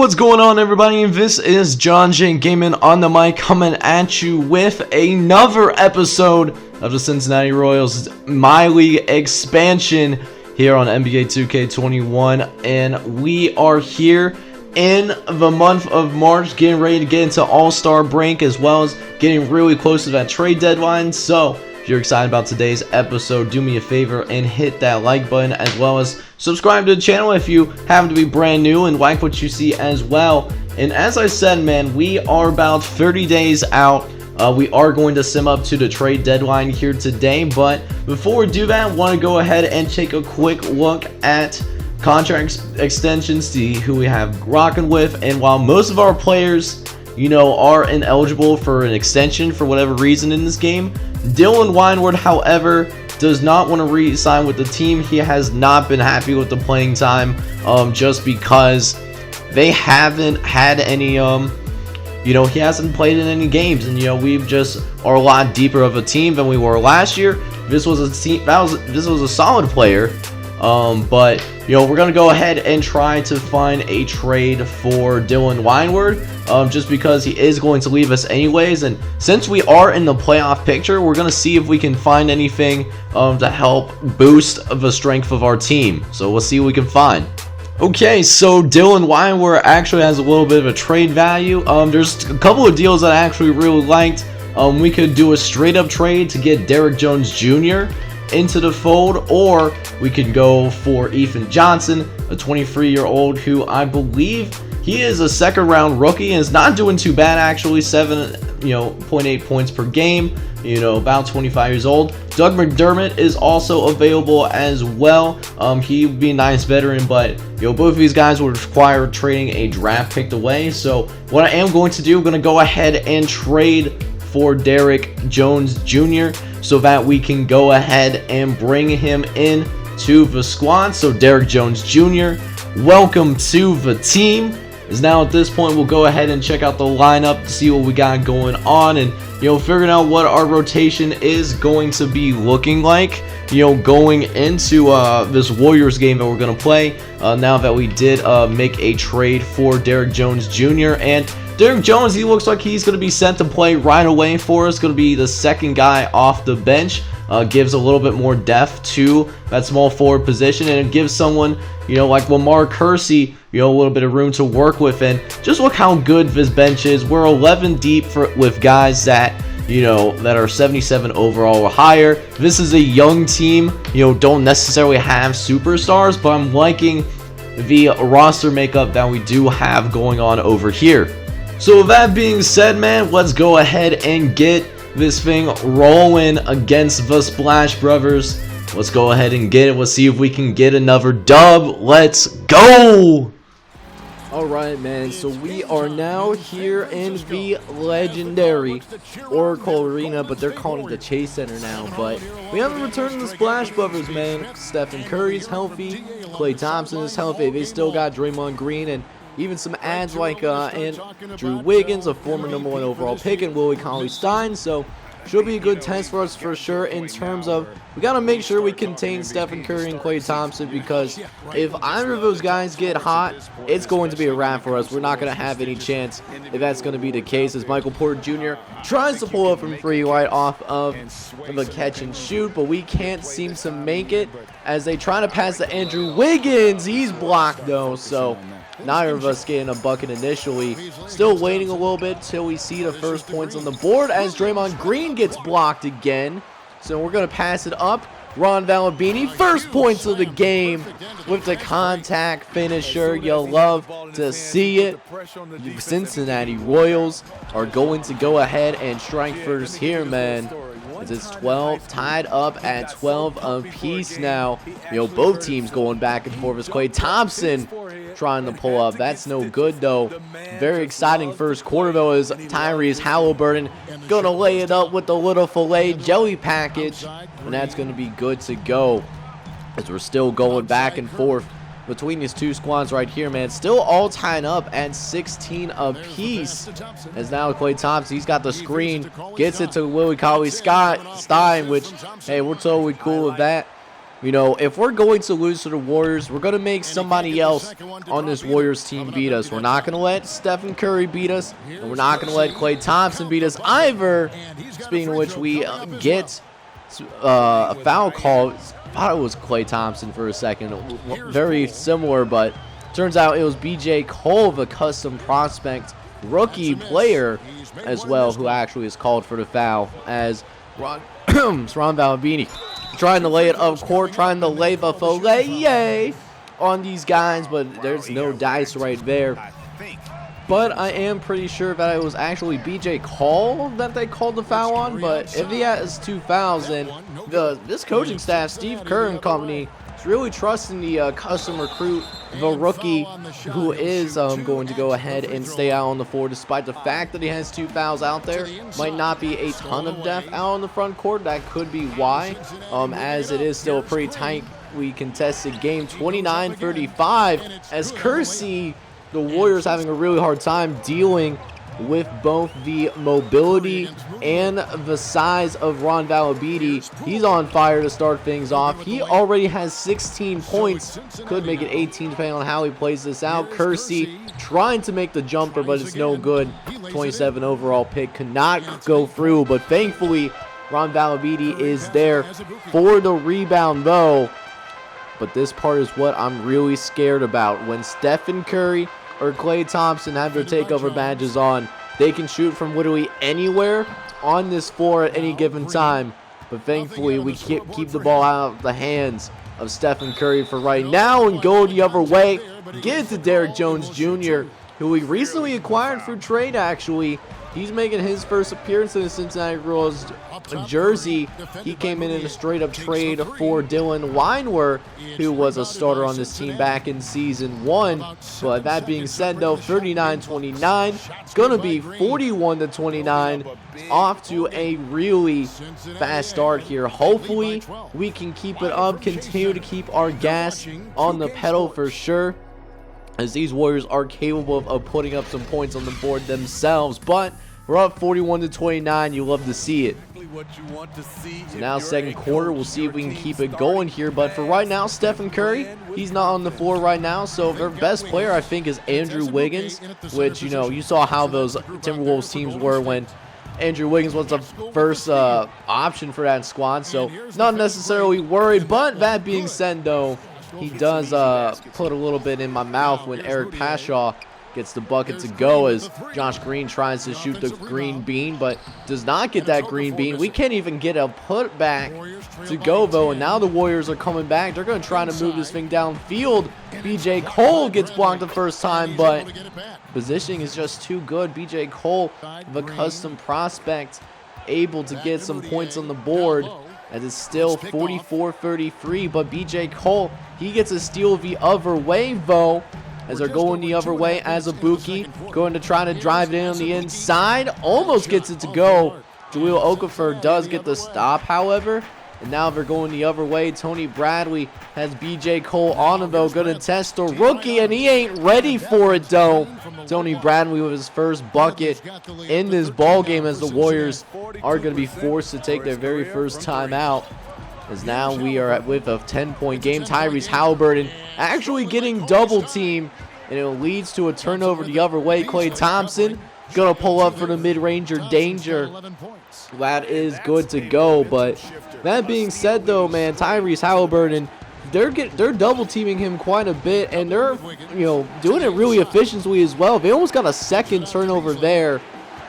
what's going on, everybody? This is John J. Gaming on the mic, coming at you with another episode of the Cincinnati Royals MyLeague expansion here on NBA 2K21, and we are here in the month of March, getting ready to get into All-Star break, as well as getting really close to that trade deadline. So if you're excited about today's episode, do me a favor and hit that like button, as well as subscribe to the channel if you happen to be brand new and like what you see as well. And as I said, man, we are about 30 days out. We are going to sim up to the trade deadline here today, but before we do that, I want to go ahead and take a quick look at contract extensions, see who we have rocking with. And while most of our players, you know, are ineligible for an extension for whatever reason in this game, Dylan Weinward, however, does not want to re-sign with the team. He has not been happy with the playing time, just because they haven't had any, you know, he hasn't played in any games, and you know, we've just are a lot deeper of a team than we were last year. This was a team this was a solid player, but you know, we're gonna go ahead and try to find a trade for Dylan Weinward, just because he is going to leave us anyways. And since we are in the playoff picture, we're gonna see if we can find anything to help boost the strength of our team. So we'll see what we can find. Okay, so Dylan Weinward actually has a little bit of a trade value. There's a couple of deals that I actually really liked. We could do a straight up trade to get Derrick Jones Jr. into the fold, or we could go for Ethan Johnson, a 23-year-old who I believe he is a second round rookie and is not doing too bad actually. 0.8 points per game, you know, about 25 years old. Doug McDermott is also available as well. He would be a nice veteran, but you know, both of these guys would require trading a draft pick away. So what I am going to do, I'm going to go ahead and trade for Derrick Jones Jr. so that we can go ahead and bring him in to the squad. So Derrick Jones Jr., welcome to the team. Is now at this point, we'll go ahead and check out the lineup to see what we got going on, and you know, figuring out what our rotation is going to be looking like, you know, going into this Warriors game that we're going to play, now that we did make a trade for Derrick Jones Jr. And Derrick Jones, he looks like he's going to be sent to play right away for us. Going to be the second guy off the bench. Gives a little bit more depth to that small forward position, and it gives someone, you know, like Lamar Kersey, you know, a little bit of room to work with. And just look how good this bench is. We're 11 deep with guys that, you know, that are 77 overall or higher. This is a young team, you know, don't necessarily have superstars, but I'm liking the roster makeup that we do have going on over here. So with that being said, man, let's go ahead and get this thing rolling against the Splash Brothers. Let's go ahead and get it. Let's see if we can get another dub. Let's go! Alright, man, so we are now here in the legendary Oracle Arena, but they're calling it the Chase Center now. But we haven't returned to the Splash Brothers, man. Stephen Curry's healthy, Klay Thompson is healthy. They still got Draymond Green and even some ads like Andrew Wiggins, a former #1 overall pick, and Willie Cauley-Stein. So should be a good test for us for sure, in terms of we got to make sure we contain Stephen Curry and Klay Thompson, because if either of those guys get hot, it's going to be a wrap for us. We're not going to have any chance if that's going to be the case, as Michael Porter Jr. tries to pull up from free right off of the catch and shoot, but we can't seem to make it as they try to pass to Andrew Wiggins. He's blocked though, so neither of us getting a bucket initially. Still waiting a little bit till we see the first points on the board, as Draymond Green gets blocked again. So we're going to pass it up. Ron Valabini, first points of the game with the contact finisher. You'll love to see it. The Cincinnati Royals are going to go ahead and strike first here, man. It's 12, tied up at 12 apiece now. You know, both teams going back and forth as Klay Thompson trying to pull up. That's no good, though. Very exciting first quarter, though, as Tyrese Halliburton going to lay it up with the little filet jelly package, and that's going to be good to go, as we're still going back and forth between these two squads right here, man. Still all tied up at 16 apiece, as now Klay Thompson, he's got the screen, gets it to Willie Cauley-Stein, which, hey, we're totally cool with that. You know, if we're going to lose to the Warriors, we're going to make somebody else on this Warriors team beat us. We're not going to let Stephen Curry beat us, and we're not going to let Klay Thompson beat us either. Speaking of which, we get a foul call. I thought it was Klay Thompson for a second. Very similar, but turns out it was BJ Cole, the custom prospect rookie player as well, who actually is called for the foul as Ron Valentini trying to lay it up court, trying to lay the fillet on these guys, but there's no dice right there. But I am pretty sure that it was actually BJ Cole that they called the foul on. But if he has 2 fouls, then this coaching staff, Steve Kerr and company, is really trusting the custom recruit, the rookie, who is going to go ahead and stay out on the floor, despite the fact that he has 2 fouls out there. Might not be a ton of depth out on the front court. That could be why, as it is still a pretty tightly contested game, 29-35, as Kersey, the Warriors having a really hard time dealing with both the mobility and the size of Ron Valentini. He's on fire to start things off. He already has 16 points. Could make it 18 depending on how he plays this out. Kersey trying to make the jumper, but it's no good. 27 overall pick could not go through, but thankfully Ron Valentini is there for the rebound though. But this part is what I'm really scared about. When Stephen Curry or Klay Thompson have their takeover badges on, they can shoot from literally anywhere on this floor at any given time. But thankfully, we keep the ball out of the hands of Stephen Curry for right now and go the other way. Get it to Derrick Jones Jr., who we recently acquired through trade, actually. He's making his first appearance in the Cincinnati Royals jersey. He came in a straight-up trade for Dylan Weinwer, who was a starter on this team back in Season 1. But that being said, though, 39-29. It's going to be 41-29. Off to a really fast start here. Hopefully, we can keep it up, continue to keep our gas on the pedal for sure, as these Warriors are capable of putting up some points on the board themselves. But we're up 41-29. You love to see it. So now second quarter, we'll see if we can keep it going here. But for right now, Stephen Curry, he's not on the floor right now. So their best player, I think, is Andrew Wiggins, which, you know, you saw how those Timberwolves teams were when Andrew Wiggins was the first option for that squad. So not necessarily worried. But that being said, though, he does put a little bit in my mouth when Eric Pashaw gets the bucket to go, as Josh Green tries to shoot the green bean but does not get that green bean. We can't even get a putback to go though, and now the Warriors are coming back. They're going to try to move this thing downfield. BJ Cole gets blocked the first time, but positioning is just too good. BJ Cole, the custom prospect, able to get some points on the board, as it's still 44-33, but BJ Cole, he gets a steal the other way though, as they're going the other way. As Abuki going to try to drive it in on the inside, almost gets it to go. Jahlil Okafor does get the stop, however, and now they're going the other way. Tony Bradley has BJ Cole on him though, going to test the rookie, and he ain't ready for it though. Tony Bradley with his first bucket in this ball game, as the Warriors are going to be forced to take their very first time out, as now we are with a 10-point game. Tyrese Halliburton actually getting double teamed, and it leads to a turnover the other way. Klay Thompson gonna pull up for the mid-ranger danger. That is good to go. But that being said though, man, Tyrese Halliburton, they're double teaming him quite a bit, and they're, you know, doing it really efficiently as well. They almost got a second turnover there,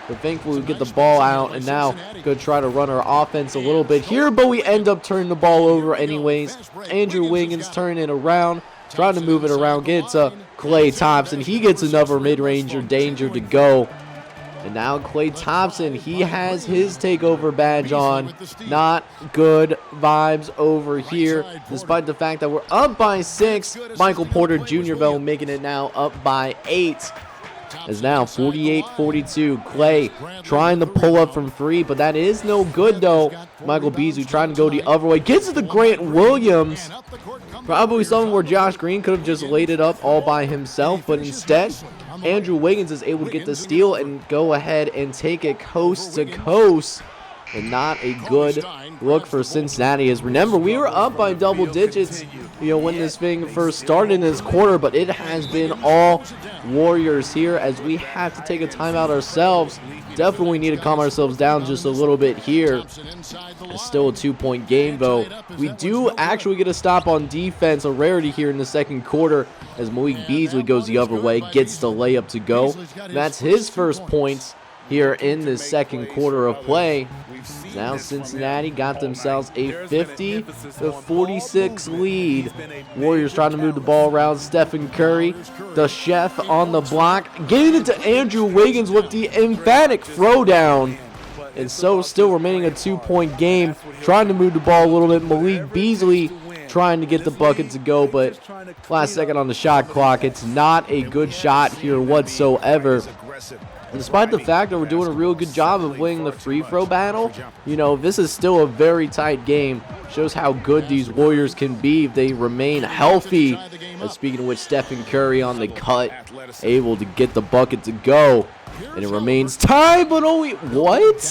but thankfully we get the ball out, and now going to try to run our offense a little bit here, but we end up turning the ball over anyways. Andrew Wiggins turning it around, trying to move it around, get it to Klay Thompson. He gets another mid-ranger danger to go. And now Klay Thompson, he has his takeover badge on. Not good vibes over here, despite the fact that we're up by 6. Michael Porter Jr. though making it now up by 8. Is now 48-42. Klay trying to pull up from 3, but that is no good though. Michael Beasley trying to go the other way. Gets it to Grant Williams. Probably something where Josh Green could have just laid it up all by himself, but instead Andrew Wiggins is able to get the steal and go ahead and take it coast to coast. and not a good look for Cincinnati. As remember, we were up by double digits, when this thing first started in this quarter, but it has been all Warriors here as we have to take a timeout ourselves. Definitely need to calm ourselves down just a little bit here. It's still a 2-point game, though. We do actually get a stop on defense, a rarity here in the second quarter, as Malik Beasley goes the other way, gets the layup to go. That's his first points here in the second quarter of play. Now Cincinnati got themselves a 50-46 lead. Warriors trying to move the ball around. Stephen Curry, the chef on the block, getting it to Andrew Wiggins with the emphatic throwdown. And so still remaining a 2-point game. Trying to move the ball a little bit. Malik Beasley trying to get the bucket to go, but last second on the shot clock. It's not a good shot here whatsoever. Despite the fact that we're doing a real good job of winning the free throw battle, this is still a very tight game. Shows how good these Warriors can be if they remain healthy. Speaking of which, Stephen Curry on the cut, able to get the bucket to go. And it remains tied, but only, what?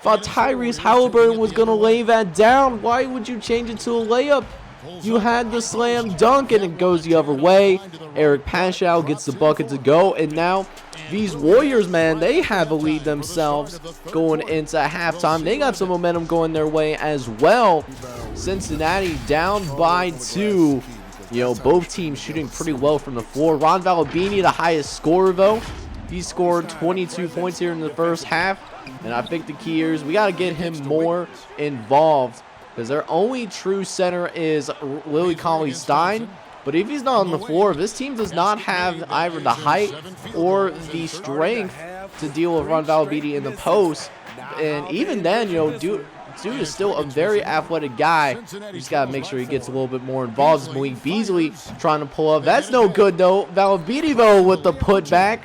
Thought Tyrese Halliburton was going to lay that down. Why would you change it to a layup? You had the slam dunk, and it goes the other way. Eric Pascal gets the bucket to go, and now these Warriors, man, they have a lead themselves going into halftime. They got some momentum going their way as well. Cincinnati down by 2. Both teams shooting pretty well from the floor. Ron Valabini, the highest scorer, though. He scored 22 points here in the first half, and I think the key here is we got to get him more involved, because their only true center is Lily Cauley-Stein. But if he's not on the floor, if this team does not have either the height or the strength to deal with Ron Valabini in the post, and even then, dude is still a very athletic guy. You just got to make sure he gets a little bit more involved. Malik Beasley trying to pull up. That's no good, though. Valabini, though, with the putback.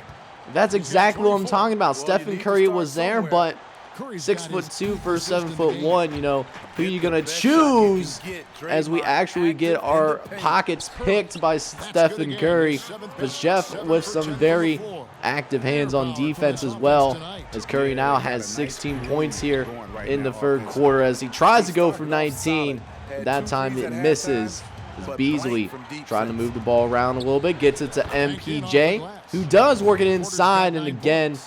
That's exactly what I'm talking about. Stephen Curry was there, but 6'2" versus 7'1", who you gonna choose as we actually get our pockets picked by Stephen Curry. But Jeff with some very active hands on defense as well, as Curry now has 16 points here in the third quarter as he tries to go for 19. But that time it misses. As Beasley trying to move the ball around a little bit, gets it to MPJ, who does work it inside, and again,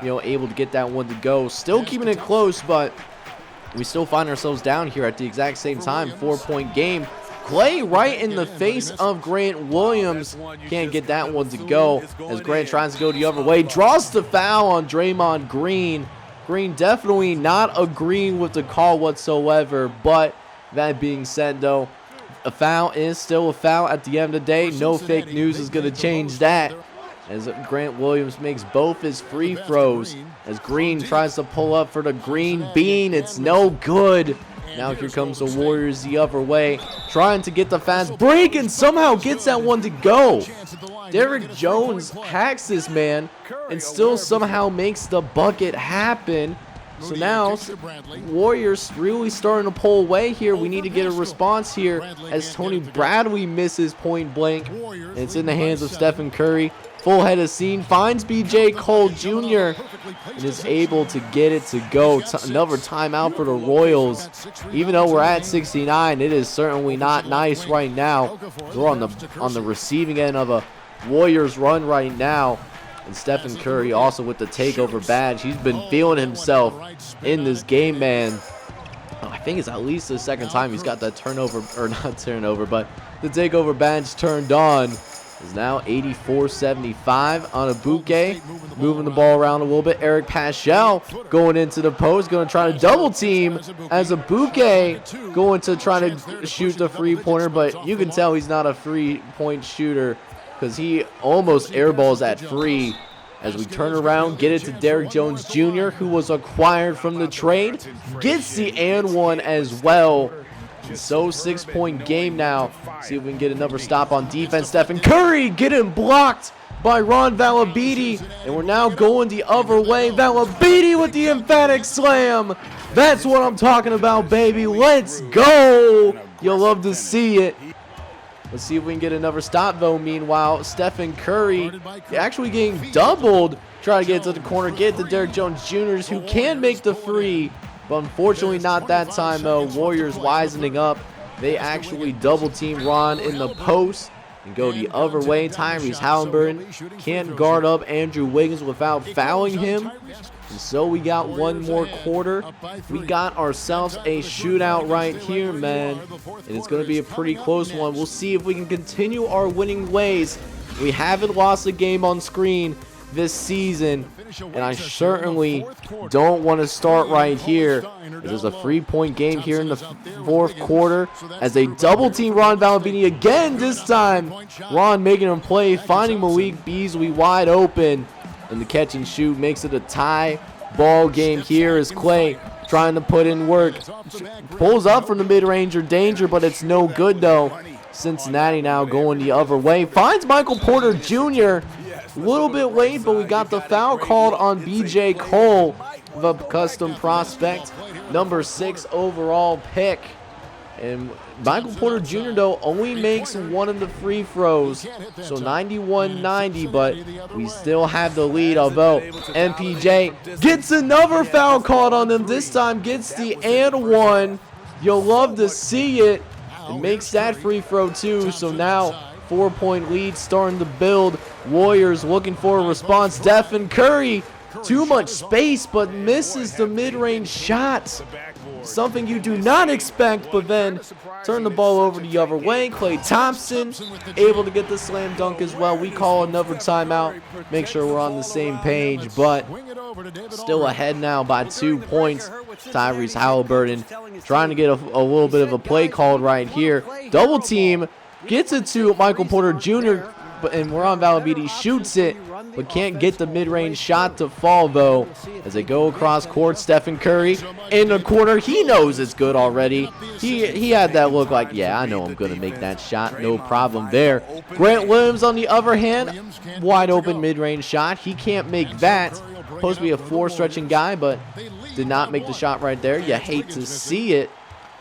able to get that one to go. Still keeping it close, but we still find ourselves down here at the exact same time. 4-point game. Clay right in the face of Grant Williams. Can't get that one to go as Grant tries to go the other way. Draws the foul on Draymond Green. Green definitely not agreeing with the call whatsoever, but that being said, though, a foul is still a foul at the end of the day. No fake news is going to change that, as Grant Williams makes both his free throws. As Green tries to pull up for the green bean, it's no good. Now here comes the Warriors the other way, trying to get the fast break, and somehow gets that one to go. Derrick Jones hacks this man and still somehow makes the bucket happen. So now, Warriors really starting to pull away here. We need to get a response here as Tony Bradley misses point blank. And it's in the hands of Stephen Curry. Full head of steam, finds B.J. Cole Jr. and is able to get it to go. Another timeout for the Royals. Even though we're at 69, it is certainly not nice right now. We're on the receiving end of a Warriors run right now. And Stephen Curry also with the takeover badge. He's been feeling himself in this game, man. I think it's at least the second time he's got that turnover, or not turnover, but the takeover badge turned on. Is now 84-75 on a bouquet. Moving the ball around a little bit. Eric Pascal going into the post, going to try to double team as a bouquet going to try to shoot the three-pointer, but you can tell he's not a three-point shooter, because he almost airballs at free. As we turn around, get it to Derrick Jones Jr., who was acquired from the trade. Gets the and one as well. And so 6-point game now. See if we can get another stop on defense. Stephen Curry getting blocked by Ron Valabini. And we're now going the other way. Valabini with the emphatic slam. That's what I'm talking about, baby. Let's go. You'll love to see it. Let's see if we can get another stop, though. Meanwhile, Stephen Curry actually getting doubled. Try to get to the corner, get to Derrick Jones Jr., who can make the free. But unfortunately not that time though. Warriors wisening up. They actually double team Ron in the post and go the other way. Tyrese Halliburton can't guard up Andrew Wiggins without fouling him. And so we got one more quarter. We got ourselves a shootout right here, man. And it's going to be a pretty close one. We'll see if we can continue our winning ways. We haven't lost a game on screen this season, and I certainly don't want to start right here. It is a 3-point game here in the fourth quarter as they double team Ron Valentini again. This time Ron making him play, finding Malik Beasley wide open, and the catch and shoot makes it a tie ball game here as Clay trying to put in work, pulls up from the mid-range or danger, but it's no good though. Cincinnati now going the other way, finds Michael Porter Jr. A little bit late, but we got the foul called on B.J. Cole, the custom prospect, number 6 overall pick. And Michael Porter Jr. though only makes one of the free throws, so 91-90, but we still have the lead, although MPJ gets another foul called on them. This time gets the and one. You'll love to see it. It makes that free throw too, so now 4-point lead starting to build. Warriors looking for a response. Stephen Curry, too much space, but misses the mid-range shot. Something you do not expect, but then turn the ball over the other way. Klay Thompson able to get the slam dunk as well. We call another timeout. Make sure we're on the same page, but still ahead now by 2 points. Tyrese Halliburton trying to get a little bit of a play called right here. Double team, gets it to Michael Porter Jr., and Ron Valentini shoots it, but can't get the mid-range shot to fall though. As they go across court, Stephen Curry in the corner. He knows it's good already. He had that look like, yeah, I know I'm going to make that shot. No problem there. Grant Williams, on the other hand, wide open mid-range shot. He can't make that. Supposed to be a floor stretching guy, but did not make the shot right there. You hate to see it,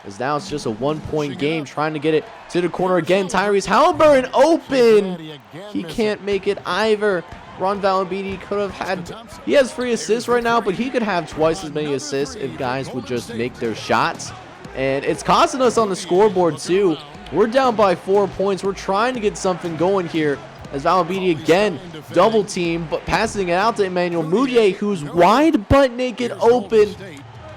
as now it's just a 1-point game, trying to get it to the corner again. Tyrese Halliburton open. He can't make it either. Ron Valentini could have had, he has 3 assists right now, but he could have twice as many assists if guys would just make their shots. And it's costing us on the scoreboard too. We're down by 4 points. We're trying to get something going here, as Valentini again double team, but passing it out to Emmanuel Mudiay, who's wide butt naked open.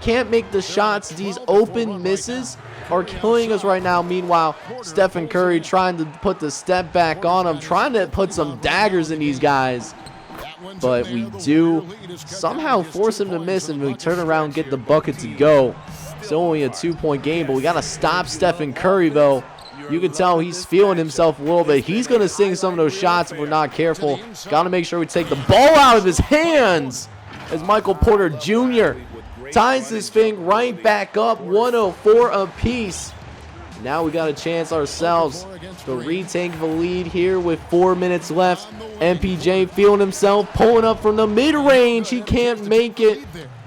Can't make the shots. These open misses are killing us right now. Meanwhile, Stephen Curry trying to put the step back on him, trying to put some daggers in these guys. But we do somehow force him to miss, and we turn around and get the bucket to go. It's only a 2-point game, but we got to stop Stephen Curry, though. You can tell he's feeling himself a little bit. He's going to sink some of those shots if we're not careful. Got to make sure we take the ball out of his hands, as Michael Porter Jr. ties this thing right back up, 104 apiece. Now we got a chance ourselves to retake the lead here with 4 minutes left. MPJ feeling himself, pulling up from the mid-range. He can't make it.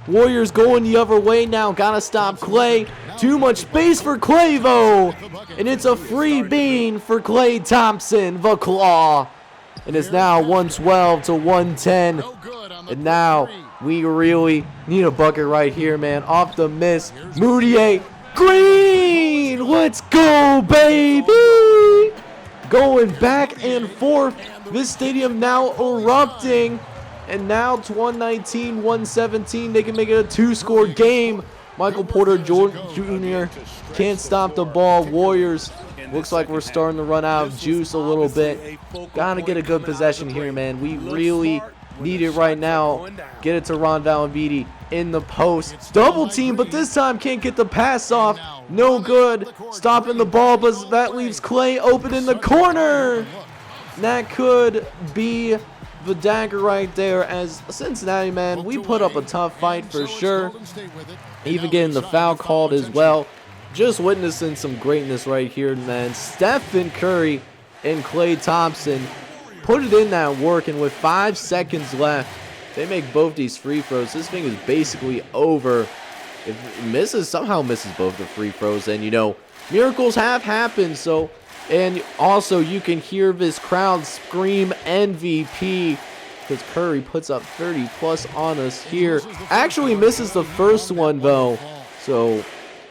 Warriors going the other way now. Gotta stop Clay. Too much space for Clay, though. And it's a free bean for Klay Thompson, the Claw. And it's now 112 to 110. And now we really need a bucket right here, man. Off the miss. Mudiay. Green! Let's go, baby! Going back and forth. This stadium now erupting. And now it's 119-117. They can make it a 2-score game. Michael Porter Jr. can't stop the ball. Warriors, looks like we're starting to run out of juice a little bit. Gotta get a good possession here, man. We really need it right now. Get it to Ron Valentini in the post. Double team, but this time can't get the pass off. No good. Stopping the ball, but that leaves Clay open in the corner. That could be the dagger right there, as Cincinnati, man, we put up a tough fight for sure. Even getting the foul called as well. Just witnessing some greatness right here, man. Stephen Curry and Klay Thompson put it in that work, and with 5 seconds left, they make both these free throws. This thing is basically over. If it misses, somehow misses both the free throws, and you know, miracles have happened. So, and also you can hear this crowd scream MVP. because Curry puts up 30 plus on us here. Actually misses the first one though, so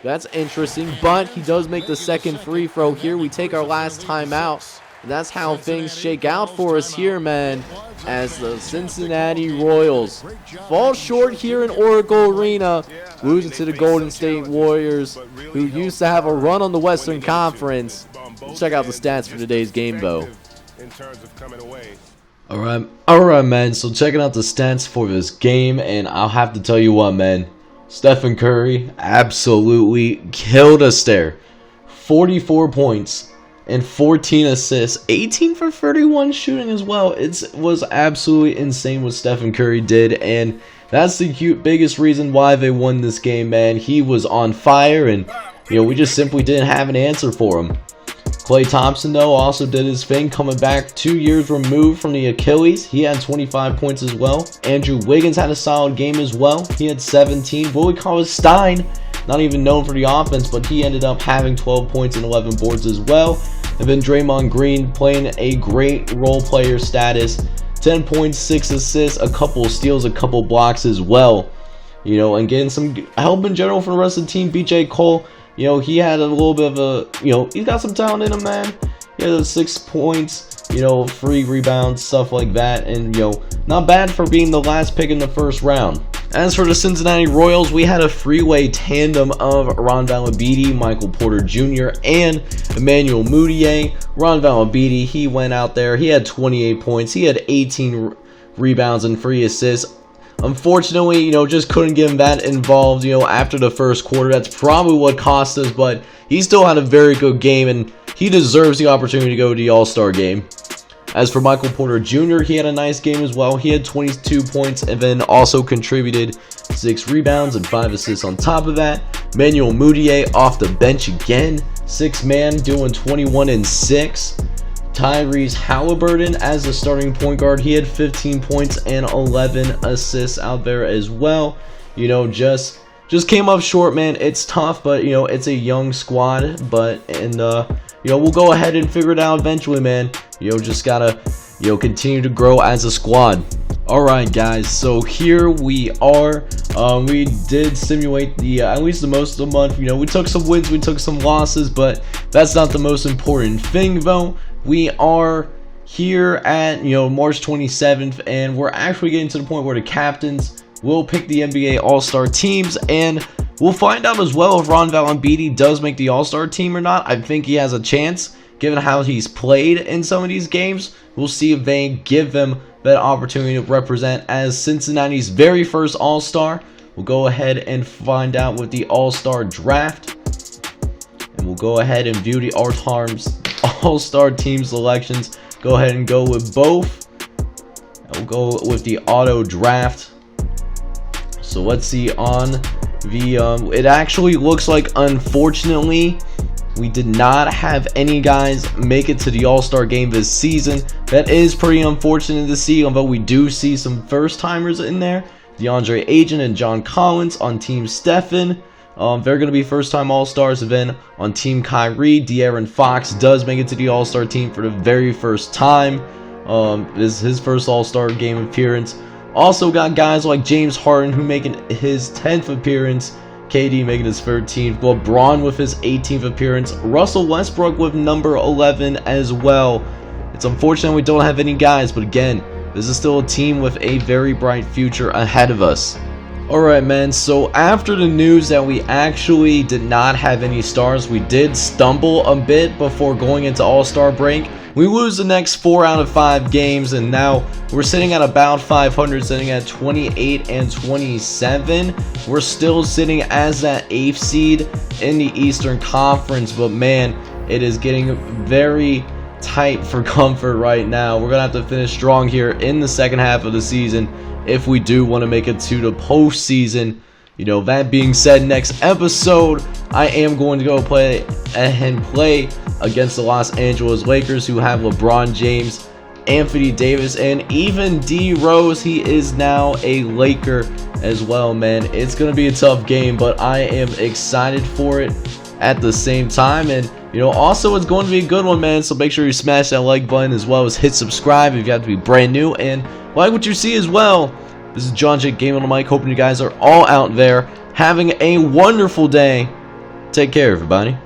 that's interesting, but he does make the second free throw here. We take our last timeout. And that's how things shake out for us here, man, as the Cincinnati Royals fall short here in Oracle Arena, losing to the Golden State Warriors, who used to have a run on the Western Conference. Let's check out the stats for today's game, though. Alright, man, so checking out the stats for this game, and I'll have to tell you what, man, Stephen Curry absolutely killed us there. 44 points. And 14 assists, 18 for 31 shooting as well. It was absolutely insane what Stephen Curry did, and that's the biggest reason why they won this game, man. He was on fire, and we just simply didn't have an answer for him. Klay Thompson, though, also did his thing, coming back 2 years removed from the Achilles. He had 25 points as well. Andrew Wiggins had a solid game as well. He had 17. Willie Cauley-Stein, not even known for the offense, but he ended up having 12 points and 11 boards as well. And then Draymond Green playing a great role player status, 10 points, 6 assists, a couple steals, a couple blocks as well. And getting some help in general for the rest of the team. BJ Cole, he had a little bit of a, he's got some talent in him, man. He had 6 points, 3 rebounds, stuff like that. And, not bad for being the last pick in the first round. As for the Cincinnati Royals, we had a freeway tandem of Ron Valabidi, Michael Porter Jr., and Emmanuel Mudiay. Ron Valabidi, he went out there. He had 28 points. He had 18 rebounds and 3 assists. Unfortunately, just couldn't get him that involved, after the first quarter. That's probably what cost us, but he still had a very good game, and he deserves the opportunity to go to the All-Star game. As for Michael Porter Jr., he had a nice game as well. He had 22 points and then also contributed 6 rebounds and 5 assists on top of that. Emmanuel Mudiay off the bench again, 6-man, doing 21 and 6. Tyrese Halliburton as the starting point guard, he had 15 points and 11 assists out there as well. Just came up short, man. It's tough, but it's a young squad, but we'll go ahead and figure it out eventually, man. Just gotta continue to grow as a squad. Alright, guys, so here we are. We did simulate the at least the most of the month. We took some wins, we took some losses, but that's not the most important thing, though. We are here at March 27th, and we're actually getting to the point where the captains will pick the NBA All-Star teams, and we'll find out as well if Ron Valabidi does make the All-Star team or not. I think he has a chance, given how he's played in some of these games. We'll see if they give him that opportunity to represent as Cincinnati's very first All-Star. We'll go ahead and find out with the All-Star draft, and we'll go ahead and view the All-Star team selections. Go ahead and go with both. We'll go with the auto draft. So let's see on the it actually looks like, unfortunately, we did not have any guys make it to the All-Star game this season. That is pretty unfortunate to see, although we do see some first-timers in there. DeAndre Ayton and John Collins on Team Stephen. They're going to be first-time All-Stars. Then on Team Kyrie, De'Aaron Fox does make it to the All-Star team for the very first time. This is his first All-Star game appearance. Also got guys like James Harden, who making his 10th appearance. KD making his 13th. LeBron with his 18th appearance. Russell Westbrook with number 11 as well. It's unfortunate we don't have any guys, but again, this is still a team with a very bright future ahead of us. Alright, man, so after the news that we actually did not have any stars, we did stumble a bit before going into All-Star break. We lose the next 4 out of 5 games, and now we're sitting at about 500, sitting at 28 and 27. We're still sitting as that 8th seed in the Eastern Conference, but man, it is getting very tight for comfort right now. We're gonna have to finish strong here in the second half of the season if we do want to make it to the postseason. That being said, next episode I am going to go play against the Los Angeles Lakers, who have LeBron James, Anthony Davis, and even D Rose. He is now a Laker as well, man. It's going to be a tough game, but I am excited for it at the same time. And You know, also it's going to be a good one, man, so make sure you smash that like button as well as hit subscribe if you got to be brand new and like what you see as well. This is John J Gaming on the mic, hoping you guys are all out there having a wonderful day. Take care, everybody.